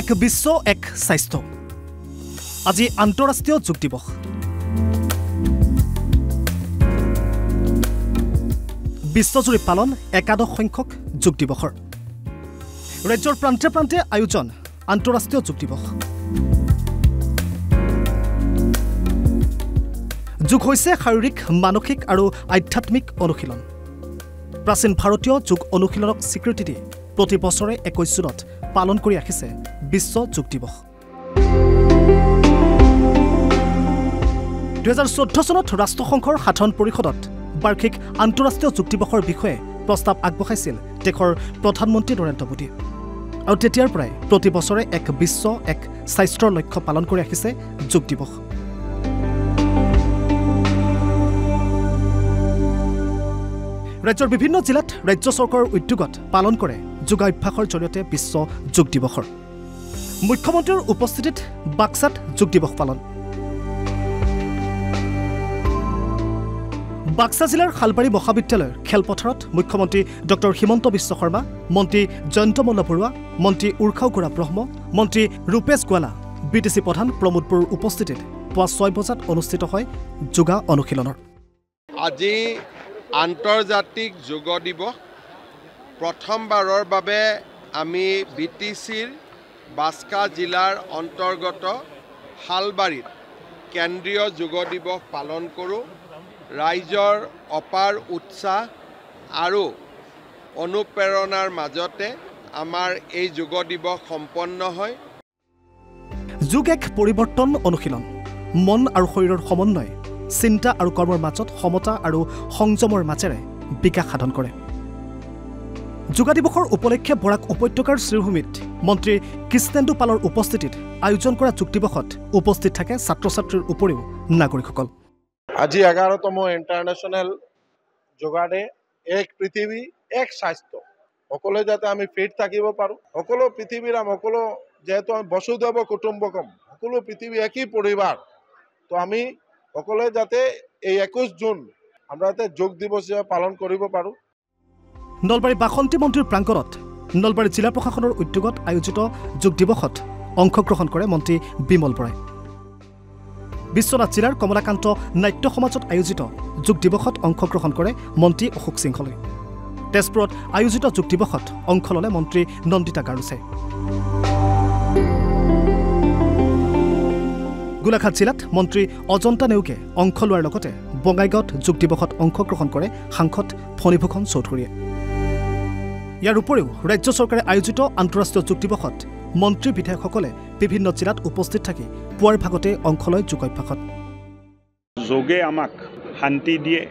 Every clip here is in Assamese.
এক বিশ্ব এক স্বাস্থ্য আজি আন্তঃৰাষ্ট্ৰীয় যোগ দিৱস বিশ্বজুৰি পালন একাদশ সংখ্যক যোগ দিৱসৰ ৰাজ্যৰ প্ৰান্তে প্ৰান্তে আয়োজন আন্তঃৰাষ্ট্ৰীয় যোগ দিৱস যোগ হৈছে শাৰীৰিক মানসিক আৰু আধ্যাত্মিক অনুশীলন প্ৰাচীন ভাৰতীয় যোগ অনুশীলনক স্বীকৃতি দি প্ৰতি বছৰে 21 জুনত পালন কৰি ৰাখিছে বিশ্ব যোগ দিৱস 2014 চনত ৰাষ্ট্ৰসংঘৰ সাধাৰণ পৰিষদত বাৰ্ষিক আন্তঃৰাষ্ট্ৰীয় যোগ দিৱসৰ বিষয়ে প্ৰস্তাৱ আগবঢ়াইছিল দেশৰ প্ৰধানমন্ত্ৰী নৰেন্দ্ৰ মোদী আৰু তেতিয়াৰ পৰাই প্ৰতি বছৰে এক বিশ্ব এক স্বাস্থ্যৰ লক্ষ্য পালন কৰি ৰাখিছে যোগ দিৱস ৰাজ্যৰ বিভিন্ন জিলাত ৰাজ্য চৰকাৰৰ উদ্যোগত পালন কৰে যোগাভ্যাসৰ জৰিয়তে বিশ্ব যোগ দিৱসৰ মুখ্যমন্ত্ৰীৰ উপস্থিতিত বাক্সাত যোগ দিৱস পালন বাক্সা জিলাৰ শালবাৰী মহাবিদ্যালয়ৰ খেলপথাৰত মুখ্যমন্ত্ৰী ডক্টৰ হিমন্ত বিশ্ব শৰ্মা মন্ত্ৰী জয়ন্ত মল্ল বৰুৱা মন্ত্ৰী উৰ্খাও গোৰা ব্ৰহ্ম মন্ত্ৰী ৰূপেশ গোৱালা বিটিচি প্ৰধান প্ৰমোদ বড়োৰ উপস্থিতিত পুৱা 6 বজাত অনুষ্ঠিত হয় যোগা অনুশীলনৰ আজি আন্তৰ্জাতিক যোগ দিৱস প্ৰথমবাৰৰ বাবে আমি বিটিচিৰ বাস্কা জিলাৰ অন্তৰ্গত শালবাৰীত কেন্দ্ৰীয় যোগ দিৱস পালন কৰোঁ ৰাইজৰ অপাৰ উৎসাহ আৰু অনুপ্ৰেৰণাৰ মাজতে আমাৰ এই যোগ দিৱস সম্পন্ন হয় যোগ এক পৰিৱৰ্তন অনুশীলন মন আৰু শৰীৰৰ সমন্বয় চিন্তা আৰু কৰ্মৰ মাজত সমতা আৰু সংযমৰ মাজেৰে বিকাশ সাধন কৰে যোগা দিৱসৰ উপলক্ষে বৰাক উপত্যকাৰ শ্ৰীভূমিত মন্ত্ৰী কৃষ্ণেন্দু পালৰ উপস্থিতিত আয়োজন কৰা যোগ দিৱসত উপস্থিত থাকে ছাত্ৰ ছাত্ৰীৰ উপৰিও নাগৰিকসকল আজি 11তম ইণ্টাৰনেশ্যনেল যোগা ডে এক পৃথিৱী এক স্বাস্থ্য সকলোৱে যাতে আমি ফিট থাকিব পাৰোঁ সকলো পৃথিৱীৰ সকলো যেহেতু আমি বসুধৈৱ কুটুম্বকম সকলো পৃথিৱী একই পৰিবাৰ তো আমি সকলোৱে যাতে এই 21 জুন আমৰা যাতে যোগ দিৱস পালন কৰিব পাৰোঁ নলবাৰী বাসন্তী মন্দিৰ প্ৰাংগণত নলবাৰী জিলা প্ৰশাসনৰ উদ্যোগত আয়োজিত যোগ দিৱসত অংশগ্ৰহণ কৰে মন্ত্ৰী বিমল বৰাই বিশ্বনাথ জিলাৰ কমলাকান্ত নাট্য সমাজত আয়োজিত যোগ দিৱসত অংশগ্ৰহণ কৰে মন্ত্ৰী অশোক সিংহলৈ তেজপুৰত আয়োজিত যোগ দিৱসত অংশ ল'লে মন্ত্ৰী নন্দিতা গাৰুছে গোলাঘাট জিলাত মন্ত্ৰী অজন্তা নেওগে অংশ লোৱাৰ লগতে বঙাইগাঁৱত যোগ দিৱসত অংশগ্ৰহণ কৰে সাংসদ ফণীভূষণ চৌধুৰীয়ে ইয়াৰ উপৰিও ৰাজ্য চৰকাৰে আয়োজিত আন্তঃৰাষ্ট্ৰীয় যোগ দিৱসত মন্ত্ৰী বিধায়কসকলে বিভিন্ন জিলাত উপস্থিত থাকি পুৱাৰ ভাগতে অংশ লয় যোগাভ্যাসত যোগে আমাক শান্তি দিয়ে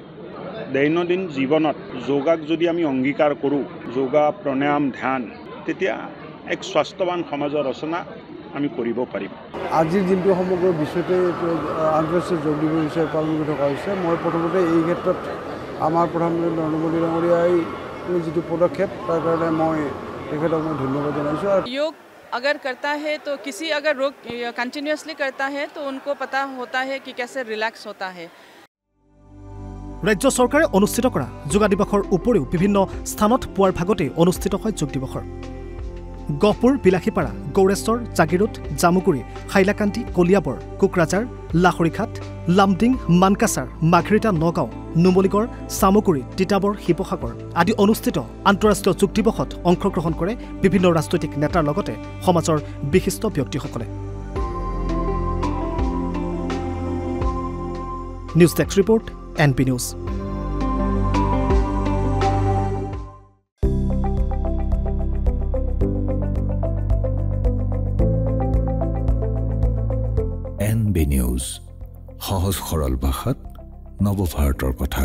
দৈনন্দিন জীৱনত যোগাক যদি আমি অংগীকাৰ কৰোঁ যোগা প্ৰণায়াম ধ্যান তেতিয়া এক স্বাস্থ্যৱান সমাজৰ ৰচনা আমি কৰিব পাৰিম আজিৰ দিনটো সমগ্ৰ বিশ্বতে আন্তঃৰাষ্ট্ৰীয় যোগ দিৱস হিচাপে পালন কৰি থকা হৈছে মই প্ৰথমতে এই ক্ষেত্ৰত আমাৰ প্ৰধানমন্ত্ৰী নৰেন্দ্ৰ মোদী ডাঙৰীয়াই যিটো পদক্ষেপ তাৰ কাৰণে মই তেখেতক মই ধন্যবাদ জনাইছোঁ योग अगर करता है तो किसी अगर रोग कंटिन्यूअसली करता है तो उनको पता होता है कि कैसे रिलैक्स होता है ৰাজ্য চৰকাৰে অনুষ্ঠিত কৰা যোগা দিৱসৰ উপৰিও বিভিন্ন স্থানত পুৱাৰ ভাগতে অনুষ্ঠিত হয় যোগ দিৱসৰ গহপুৰ বিলাসীপাৰা গৌৰেশ্বৰ জাগিৰোড জামুগুৰি হাইলাকান্দি কলিয়াবৰ কোকৰাঝাৰ লাহৰীঘাট লামডিং মানকাছাৰ মাঘেৰিটা নগাঁও নুমলীগড় চামগুৰি তিতাবৰ শিৱসাগৰ আদি অনুষ্ঠিত আন্তঃৰাষ্ট্ৰীয় যোগ দিৱসত অংশগ্ৰহণ কৰে বিভিন্ন ৰাজনৈতিক নেতাৰ লগতে সমাজৰ বিশিষ্ট ব্যক্তিসকলে news desk report NP News NB News সহজ সৰল ভাষাত নৱভাৰতৰ কথা